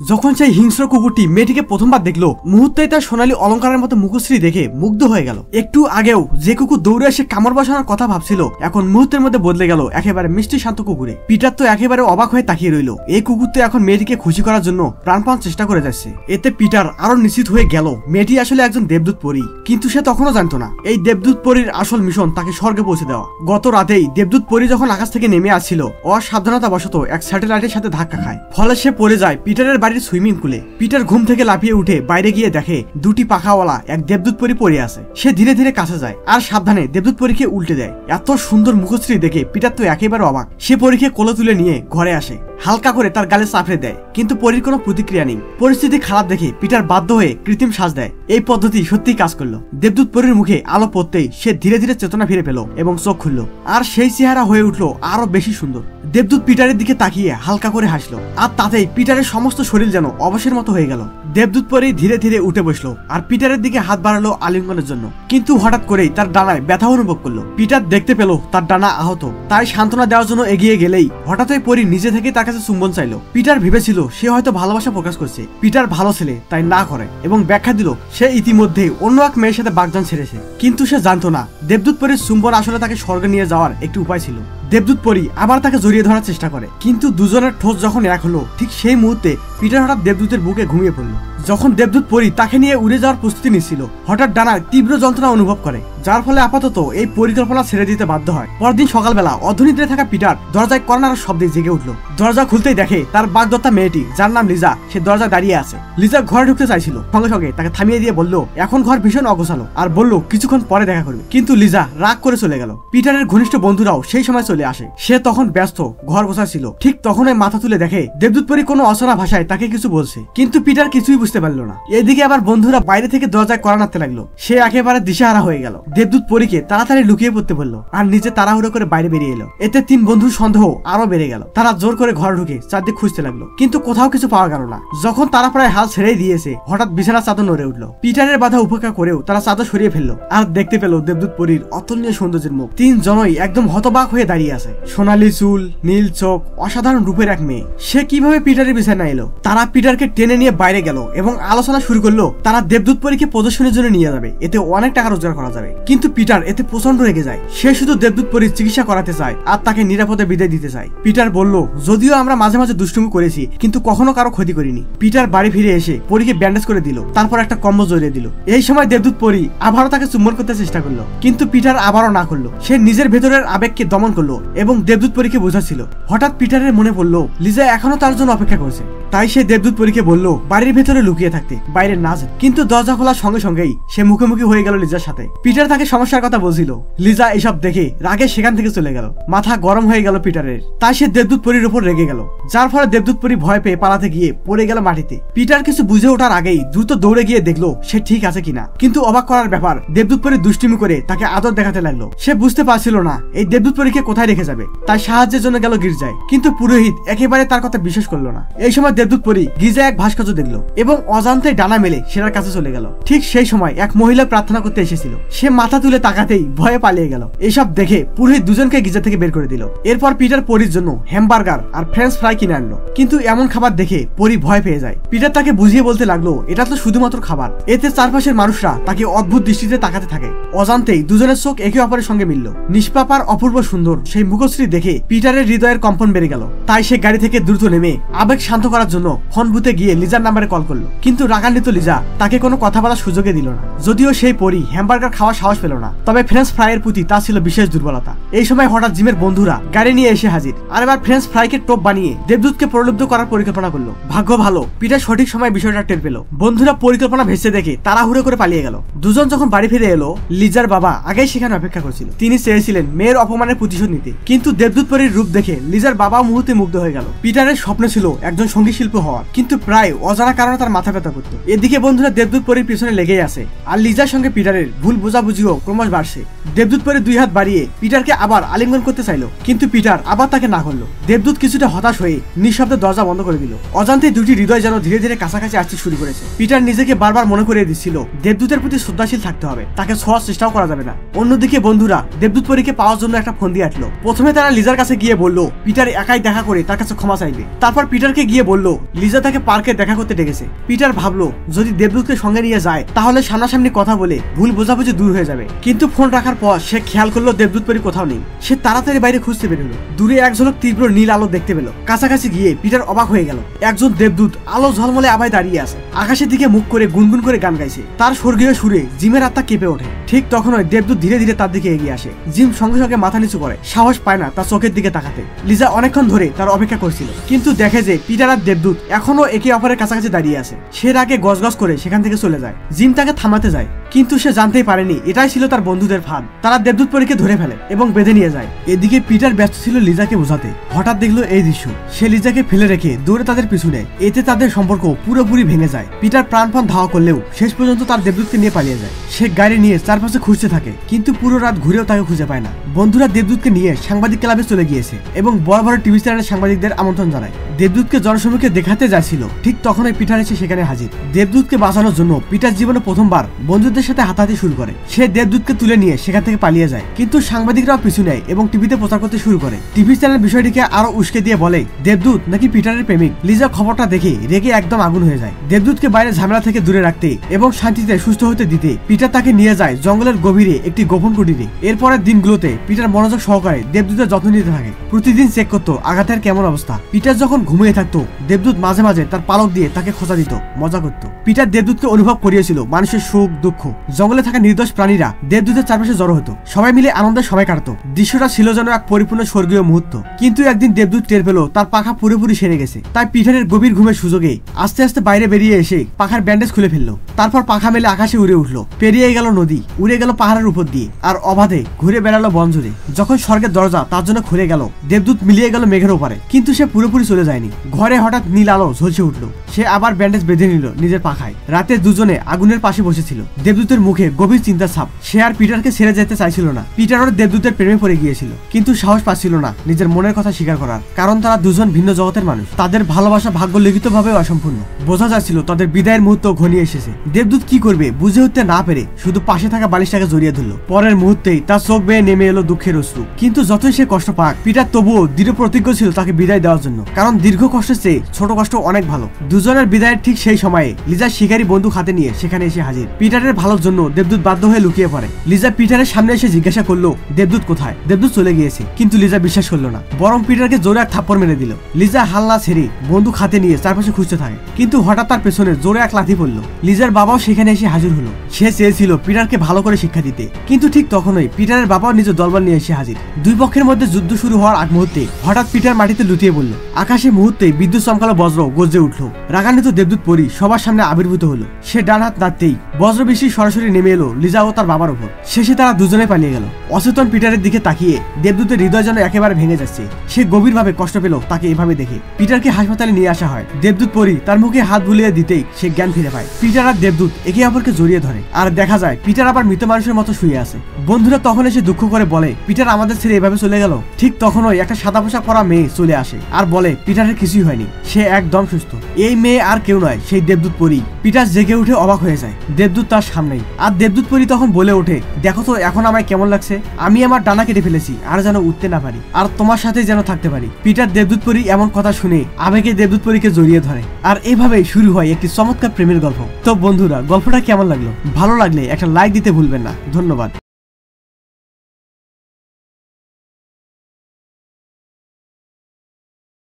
যখন সেই হিংস্র কুকুরটি মেয়েটিকে প্রথমবার দেখলো, মুহূর্তেই তার সোনালী অলঙ্কারের মতো মুখশ্রী দেখে মুগ্ধ হয়ে গেল। একটু আগেও যে কুকুর দৌড়ে এসে কামড় বসানোর কথা ভাবছিল, এখন মুহূর্তের মধ্যে বদলে গেল একেবারে মিষ্টি শান্ত কুকুরে। পিটার তো একেবারে অবাক হয়ে তাকিয়ে রইল। এই কুকুর তো এখন মেয়েটিকে খুশি করার জন্য প্রাণপণ চেষ্টা করে যাচ্ছে। এতে পিটার আরো নিশ্চিত হয়ে গেল মেয়েটি আসলে একজন দেবদূত পরী। কিন্তু সে তখনও জানতো না এই দেবদূত পরীর আসল মিশন তাকে স্বর্গে পৌঁছে দেওয়া। গত রাতেই দেবদূত পরী যখন আকাশ থেকে নেমে আসছিল, অসাবধানতাবশত এক স্যাটেলাইটের সাথে ধাক্কা খায়, ফলে সে পড়ে যায় পিটারের বাড়ির সুইমিং পুলে। পিটার ঘুম থেকে লাফিয়ে উঠে বাইরে গিয়ে দেখে দুটি পাখাওয়ালা এক দেবদূত পরী পড়ে আছে। সে ধীরে ধীরে কাছে যায় আর সাবধানে দেবদূত পরীকে উল্টে দেয়। এত সুন্দর মুখশ্রী দেখে পিটার তো একেবারে অবাক। সে পরীকে কোলে তুলে নিয়ে ঘরে আসে, হালকা করে তার গালে চাপড়ে দেয়, কিন্তু পরীর কোনো প্রতিক্রিয়া নেই। পরিস্থিতি খারাপ দেখে পিটার বাধ্য হয়ে কৃত্রিম শ্বাস দেয়। এই পদ্ধতি সত্যিই কাজ করলো। দেবদূত পরীর মুখে আলো পড়তেই সে ধীরে ধীরে চেতনা ফিরে পেল এবং চোখ খুলল, আর সেই চেহারা হয়ে উঠলো আরো বেশি সুন্দর। দেবদূত পিটারের দিকে তাকিয়ে হালকা করে হাসলো, আর তাতেই পিটারের সমস্ত শরীর যেন অবসের মতো হয়ে গেল। দেবদূত পরী ধীরে ধীরে উঠে বসলো আর পিটারের দিকে হাত বাড়ালো আলিঙ্গনের জন্য, কিন্তু হঠাৎ করেই তার ডানায় ব্যথা অনুভব করলো। পিটার দেখতে পেল তার ডানা আহত, তাই সান্ত্বনা দেওয়ার জন্য এগিয়ে গেলেই হঠাৎই পরী নিজে থেকে তার কাছে চুম্বন চাইলো। পিটার ভেবেছিল সে হয়তো ভালোবাসা প্রকাশ করছে, পিটার ভালো ছেলে তাই না করে, এবং ব্যাখ্যা দিল সে ইতিমধ্যে অন্য এক মেয়ের সাথে বাগদান ছেড়েছে। কিন্তু সে জানতো না দেবদূত পরীর চুম্বন আসলে তাকে স্বর্গে নিয়ে যাওয়ার একটি উপায় ছিল। দেবদূত পরী আবার তাকে জড়িয়ে ধরার চেষ্টা করে, কিন্তু দুজনের ঠোঁট যখন এক হলো, ঠিক সেই মুহূর্তে পিটার হঠাৎ দেবদূতের বুকে ঘুমিয়ে পড়ল। যখন দেবদূত পরী তাকে নিয়ে উড়ে যাওয়ার প্রস্তুতি নিচ্ছিল, হঠাৎ ডানায় তীব্র যন্ত্রণা অনুভব করে, যার ফলে আপাতত এই পরিকল্পনা ছেড়ে দিতে বাধ্য হয়। পরদিন সকালবেলা অর্ধনিদ্রায় থাকা পিটার দরজায় কর্নার শব্দে জেগে উঠল। দরজা খুলতেই দেখে তার বাগদত্তা মেয়েটি, যার নাম লিজা, সে দরজায় দাঁড়িয়ে আছে। লিজা ঘরে ঢুকতে চাইছিল, সঙ্গে সঙ্গে তাকে থামিয়ে দিয়ে বলল এখন ঘর ভীষণ অগোছালো, আর বলল কিছুক্ষণ পরে দেখা করবে। কিন্তু লিজা রাগ করে চলে গেল। পিটারের ঘনিষ্ঠ বন্ধুরাও সেই সময় চলে আসে। সে তখন ব্যস্ত ঘর গোছাচ্ছিল, ঠিক তখনই মাথা তুলে দেখে দেবদূত পরী কোনো অচেনা ভাষায় তাকে কিছু বলছে, কিন্তু পিটার কিছুই বুঝতে পারল না। এদিকে আবার বন্ধুরা বাইরে থেকে দরজায় কড়া নাড়তে লাগলো। সে একেবারে দিশেহারা হয়ে গেল। দেবদূত পরীকে তাড়াতাড়ি লুকিয়ে পড়তে বলল আর নিজে তাড়াহুড়ো করে বাইরে বেরিয়ে এলো। এতে তিন বন্ধুর সন্দেহ আরো বেড়ে গেল। তারা জোর করে ঘর ঢুকে চারদিক খুঁজতে লাগলো, কিন্তু কোথাও কিছু পাওয়া গেল না। যখন তারা প্রায় হাল ছেড়েই দিয়েছে, হঠাৎ বিছানার চাদর নড়ে উঠলো। পিটারের বাধা উপেক্ষা করেও তারা চাদর সরিয়ে ফেললো, আর দেখতে পেল দেবদূত পরীর অতুলনীয় সৌন্দর্যের মুখ। তিনজনই একদম হতবাক হয়ে দাঁড়িয়ে আছে। সোনালী চুল, নীল চোখ, অসাধারণ রূপের এক মেয়ে। সে কিভাবে পিটারের বিছানায় এলো? তারা পিটারকে টেনে নিয়ে বাইরে গেল এবং আলোচনা শুরু করলো তারা দেবদূত পরীকে প্রদর্শনের জন্য নিয়ে যাবে, এতে অনেক টাকা রোজগার করা যাবে। কিন্তু পিটার এতে প্রচন্ড রেগে যায়। সে শুধু দেবদূত পরীর চিকিৎসা করাতে চায় আর তাকে নিরাপদে বিদায় দিতে চায়। পিটার বলল যদিও আমরা মাঝে মাঝে দুষ্টুমি করেছি, কিন্তু কখনো কারো ক্ষতি করিনি। পিটার বাড়ি ফিরে এসে পরীকে ব্যান্ডেজ করে দিল, তারপর একটা কম্বল জড়িয়ে দিল। এই সময় দেবদূত পরী আবারও তাকে চুম্বন করতে চেষ্টা করলো, কিন্তু পিটার আবারও না করলো। সে নিজের ভেতরের আবেগকে দমন করলো এবং দেবদূত পরীকে বোঝাচ্ছিল। হঠাৎ পিটারের মনে পড়লো লিজা এখনো তার জন্য অপেক্ষা করছে, তাই সে দেবদূত পরীকে বলল বাড়ির ভেতরে লুকিয়ে থাকতে, বাইরে না যেতে। কিন্তু দরজা খোলার সঙ্গে সঙ্গেই সে মুখোমুখি হয়ে গেল লিজার সাথে। পিটার তাকে সমস্যার কথা বলছিল। লিজা এসব দেখে রাগে সেখান থেকে চলে গেল। মাথা গরম হয়ে গেল পিটারের, তাই সে দেবদূত পরীর উপর রেগে গেল, যার ফলে দেবদূত পরী ভয় পেয়ে পালাতে গিয়ে পড়ে গেল মাটিতে। পিটার কিছু বুঝে ওঠার আগেই দ্রুত দৌড়ে গিয়ে দেখলো সে ঠিক আছে কিনা। কিন্তু অবাক করার ব্যাপার, দেবদূত পরী দুষ্টিমি করে তাকে আদর দেখাতে লাগলো। সে বুঝতে পারছিল না এই দেবদূত পরীকে কোথায় রেখে যাবে, তাই সাহায্যের জন্য গেল গির্জায়। কিন্তু পুরোহিত একেবারে তার কথা বিশ্বাস করলো না। এই সময় দেবদূত পরী গির্জায় এক ভাস্কর্য দেখলো এবং অজান্তে ডানা মেলে সেটার কাছে চলে গেল। ঠিক সেই সময় এক মহিলা প্রার্থনা করতে এসেছিল। সে মাথা তুলে তাকাতেই ভয়ে পালিয়ে গেল। এসব দেখে পুরোহিত দুজনকে গির্জা থেকে বের করে দিল। এরপর পিটার পরীর জন্য হ্যামবার্গার আর ফ্রেঞ্চ ফ্রাই কিনে আনলো, কিন্তু এমন খাবার দেখে পরী ভয় পেয়ে যায়। পিটার তাকে বুঝিয়ে বলতে লাগলো এটা তো শুধুমাত্র খাবার। এতে চারপাশের মানুষরা তাকে অদ্ভুত দৃষ্টিতে তাকাতে থাকে। অজান্তেই দুজনের চোখ একে অপরের সঙ্গে মিলল। নিষ্পাপ আর অপূর্ব সুন্দর সেই মুখশ্রী দেখে পিটারের হৃদয়ের কম্পন বেড়ে গেল। তাই সে গাড়ি থেকে দ্রুত নেমে আবেগ শান্ত করার জন্য ফোন বুথে গিয়ে লিজার নাম্বারে কল করলো। কিন্তু রাগান্বিত লিজা তাকে কোনো কথা বলার সুযোগে দিল না। যদিও সেই পরী হ্যামবার্গার খাওয়ার সাহস পেল না, তবে ফ্রেঞ্চ ফ্রাইয়ের প্রতি তার ছিল বিশেষ দুর্বলতা। এই সময় হঠাৎ জিমের বন্ধুরা গাড়ি নিয়ে এসে হাজির, আর এবার ফ্রেঞ্চ ফ্রাইকে টোপ বানিয়ে দেবদূতকে প্রলুব্ধ করার পরিকল্পনা করলো। ভাগ্য ভালো পিটার সঠিক সময় বিষয়টা টের পেল। বন্ধুরা পরিকল্পনা ভেসে দেখে তাড়াহুড়ো করে পালিয়ে গেল। দুজন যখন বাড়ি ফিরে এলো, লিজার বাবা আগেই সেখানে অপেক্ষা করছিল। তিনি চেয়েছিলেন মেয়ের অপমানের প্রতিশোধ নিতে, কিন্তু দেবদূত পরীর রূপ দেখে লিজার বাবা মুহূর্তে মুগ্ধ হয়ে গেল। পিটারের স্বপ্ন ছিল একজন সঙ্গীত শিল্পী হওয়ার, কিন্তু প্রায় অজানা কারণে তার মাথা ব্যথা করতো। এদিকে বন্ধুরা দেবদূত পরীর পিছনে লেগেই আছে, আর লিজার সঙ্গে পিটারের ভুল বোঝাবুঝিও ক্রমশ বাড়ছে। দেবদূত পরী দুই হাত বাড়িয়ে পিটারকে আবার আলিঙ্গন করতে চাইলো, কিন্তু পিটার আবার তাকে না করলো। দেবদূত কিছুটা হতাশ হয়ে নিঃশব্দে দরজা বন্ধ করে দিল। অজান্তে দুটি হৃদয় যেন ধীরে ধীরে কাছাকাছি আসতে শুরু করেছে। পিটার নিজেকে বারবার মনে করিয়ে দিচ্ছিল দেবদূতের প্রতি শ্রদ্ধাশীল থাকতে হবে, তাকে ছোঁয়ার চেষ্টাও করা যাবে না। অন্যদিকে বন্ধুরা দেবদূত পরীকে পাওয়ার জন্য একটা ফোন দিয়ে আটলো। প্রথমে তারা লিজার কাছে গিয়ে বলল পিটার একাই দেখা করে তার কাছে ক্ষমা চাইবে। তারপর পিটারকে গিয়ে বলল লিজা তাকে পার্কে দেখা করতে ডেকেছে। পিটার ভাবলো যদি দেবদূতকে সঙ্গে নিয়ে যায় তাহলে সামনাসামনি কথা বলে ভুল বোঝাবুঝি দূর হয়ে যাবে, কিন্তু ফোন রাখার পর সে খেয়াল করলো দেবদূত পরি কোথাও নেই। সে তাড়াতাড়ি বাইরে খুঁজতে বেরোলো। দূরে এক ঝলক তীব্র নীল আলো দেখতে পেল। কাছাকাছি গিয়ে পিটার অবাক হয়ে গেল। একজন দেবদূত আলো ঝলমলে আভায় দাঁড়িয়ে আছে, আকাশের দিকে মুখ করে গুনগুন করে গান গাইছে। তার স্বর্গীয় সুরে জিমের আত্মা কেঁপে ওঠে। ঠিক তখনই দেবদূত ধীরে ধীরে তার দিকে এগিয়ে আসে। জিম সঙ্গে সঙ্গে মাথা নিচু করে, সাহস পায় না তার চোখের দিকে তাকাতে। লিজা অনেকক্ষণ ধরে তার অপেক্ষা করছিল, কিন্তু দেখে যে পিটার আর দেবদূত এখনো একে অপরের কাছাকাছি দাঁড়িয়ে আছে। সে রাগে গজগজ করে সেখান থেকে চলে যায়। জিম তাকে থামাতে যায়, কিন্তু সে জানতেই পারেনি এটাই ছিল তার বন্ধুদের ফাঁদ। তারা দেবদূত পরীকে ধরে ফেলে এবং বেঁধে নিয়ে যায়। এদিকে পিটার ব্যস্ত ছিল লিজাকে বোঝাতে। হঠাৎ দেখলো এই দৃশ্য। সে লিজাকে ফেলে রেখে দৌড়ে তাদের পিছনে। এতে তাদের সম্পর্ক পুরোপুরি ভেঙে যায়। পিটার প্রাণপণ ধাওয়া করলেও শেষ পর্যন্ত তার দেবদূতকে নিয়ে পালিয়ে যায়। সে গাড়ি নিয়ে চারপাশে খুঁজতে থাকে, কিন্তু পুরো রাত ঘুরেও তাকে খুঁজে পায় না। বন্ধুরা দেবদূতকে নিয়ে সাংবাদিক ক্লাবে চলে গিয়েছে এবং বড় বড় টিভি চ্যানেলের সাংবাদিকদের আমন্ত্রণ জানায়। দেবদূতকে জনসমক্ষে দেখাতে যাচ্ছিল, ঠিক তখনই পিটার এসে সেখানে হাজির। দেবদূতকে বাঁচানোর জন্য পিটার জীবনে প্রথমবার বন্ধুদের সাথে হাতাহাতি শুরু করে। সে দেবদূতকে তুলে নিয়ে সেখান থেকে পালিয়ে যায়, কিন্তু সাংবাদিকরাও পিছু নেয় এবং টিভিতে প্রচার করতে শুরু করে। টিভি চ্যানেল বিষয়টিকে আরো উস্কে দিয়ে বলে দেবদূত নাকি পিটারের প্রেমিক। লিজা খবরটা দেখে রেগে একদম আগুন হয়ে যায়। দেবদূতকে বাইরে ঝামেলা থেকে দূরে রাখতে এবং শান্তিতে সুস্থ হতে দিতে পিটার তাকে নিয়ে যায় জঙ্গলের গভীরে একটি গোপন কুটিরে। এরপরের দিনগুলোতে পিটার মনোযোগ সহকারে দেবদূতের যত্ন নিতে থাকে। প্রতিদিন চেক করতো আঘাতের কেমন অবস্থা। পিটার যখন ঘুমিয়ে থাকতো দেবদূত মাঝে মাঝে তার পালক দিয়ে তাকে খোঁচা দিত, মজা করতো। পিটার দেবদূতকে অনুভব করিয়েছিল মানুষের সুখ দুঃখ। জঙ্গলে থাকা নির্দোষ প্রাণীরা দেবদূতের চারপাশে জড়ো হতো, সবাই মিলে আনন্দের সময় কাটতো। দৃশ্যটা ছিল যেন এক পরিপূর্ণ স্বর্গীয় মুহূর্ত। কিন্তু একদিন দেবদূত টের পেল তার পাখা পুরোপুরি সেরে গেছে। তাই পিটারের গভীর ঘুমের সুযোগে আস্তে আস্তে বাইরে বেরিয়ে এসে পাখার ব্যান্ডেজ খুলে ফেললো। তারপর পাখা মেলে আকাশে উড়ে উঠলো, পেরিয়ে গেল নদী, উড়ে গেল পাহাড়ের উপর দিয়ে, আর অবাধে ঘুরে বেড়ালো বন জুড়ে। যখন স্বর্গের দরজা তার জন্য খুলে গেল, দেবদূত মিলিয়ে গেল মেঘের ওপারে, কিন্তু সে পুরোপুরি চলে যায়নি। ঘরে হঠাৎ নীল আলো ঝলসে উঠলো। সে আবার ব্যান্ডেজ বেঁধে নিল নিজের পাখায়। রাতে দুজনে আগুনের পাশে বসেছিল। দেবদূতের মুখে গভীর চিন্তার ছাপ। সে আর পিটারকে ছেড়ে যেতে চাইছিল না। পিটারও দেবদূতের প্রেমে পড়ে গিয়েছিল, কিন্তু সাহস পাচ্ছিল না নিজের মনের কথা স্বীকার করার, কারণ তারা দুজন ভিন্ন জগতের মানুষ। তাদের ভালোবাসা ভাগ্য লিখিত ভাবে অসম্পূর্ণ। বোঝা যাচ্ছিল তাদের বিদায়ের মুহূর্ত ঘনিয়ে এসেছে। দেবদূত কি করবে বুঝে উঠতে না পেরে শুধু পাশে থাকা বালিশটাকে জড়িয়ে ধরল। পরের মুহূর্তেই তার চোখ বেয়ে নেমে এলো দুঃখের অশ্রু। কিন্তু যতই সে কষ্ট পাক, পিটার তবুও দৃঢ় প্রতিজ্ঞ ছিল তাকে বিদায় দেওয়ার জন্য, কারণ দীর্ঘ কষ্টের চেয়ে ছোট কষ্ট অনেক ভালো। দুজনের বিদায়ের ঠিক সেই সময়ে লিজা শিকারী বন্দুক হাতে নিয়ে সেখানে এসে হাজির। পিটারের ভালোর জন্য দেবদূত বাধ্য হয়ে লুকিয়ে পড়ে। লিজা পিটারের সামনে এসে জিজ্ঞাসা করলো দেবদূত কোথায়। দেবদূত চলে গিয়েছে, কিন্তু লিজা বিশ্বাস করলো না, বরং পিটারকে জোরে এক থাপ্পড় মেরে দিল। লিজা হাল্লা ছেড়ে বন্দুক হাতে নিয়ে চারপাশে খুঁজতে থাকে, কিন্তু হঠাৎ তার পেছনে জোরে এক লাথি পড়লো। লিজার বাবাও সেখানে এসে হাজির হলো। সে চেয়েছিল পিটারকে ভালো করে শিক্ষা দিতে, কিন্তু ঠিক তখনই পিটারের বাবাও নিজের দলবল নিয়ে এসে হাজির। দুই পক্ষের মধ্যে যুদ্ধ শুরু হওয়ার আগ মুহূর্তে হঠাৎ পিটার মাটিতে লুটিয়ে পড়ল। আকাশে মুহূর্তে বিদ্যুৎ চমকালো, বজ্র গর্জে উঠলো। রাগান্বিত দেবদূত পরী সবার সামনে আবির্ভূত হলো। সে ডান হাত নাড়তেই বজ্র বৃষ্টি সরাসরি নেমে এলো লিজা ও তার বাবার উপর। শেষে তারা দুজনে পালিয়ে গেল। অচেতন পিটারের দিকে তাকিয়ে দেবদূতের হৃদয় যেন একেবারে ভেঙে যাচ্ছে। সে গভীরভাবে কষ্ট পেল তাকে এভাবে দেখে। পিটারকে হাসপাতালে নিয়ে আসা হয়। দেবদূত পরী তার মুখে হাত বুলিয়ে দিতেই সে জ্ঞান ফিরে পায়। পিটার আর দেবদূত একে অপরকে জড়িয়ে ধরে, আর দেখা যায় পিটার আবার মৃত মানুষের মতো শুয়ে আছে। বন্ধুরা তখন এসে দুঃখ করে বলে পিটার আমাদের ছেড়ে এভাবে চলে গেল। ঠিক তখনই একটা সাদা পোশাক পরা মেয়ে চলে আসে আর বলে পিটারের কিছুই হয়নি, সে একদম সুস্থ। এই মেয়ে আর কেউ নয়, সেই দেবদূত পরী। পিটার জেগে উঠে অবাক হয়ে যায়। দেবদূত তার সামনেই। আর দেবদূত পরী তখন বলে ওঠে দেখো তো এখন আমায় কেমন লাগছে। আমি আমার ডানা কেটে ফেলেছি আর যেন উঠতে না পারি, আর তোমার সাথে যেন থাকতে পারি। পিটার দেবদূত পরী এমন কথা শুনে আবেগে দেবদূত পরীকে জড়িয়ে ধরে। আর এভাবেই শুরু হয় একটি চমৎকার প্রেমের গল্প। তো বন্ধুরা, গল্পটা কেমন লাগলো? ভালো লাগলে একটা লাইক দিতে ভুলবেন না। ধন্যবাদ।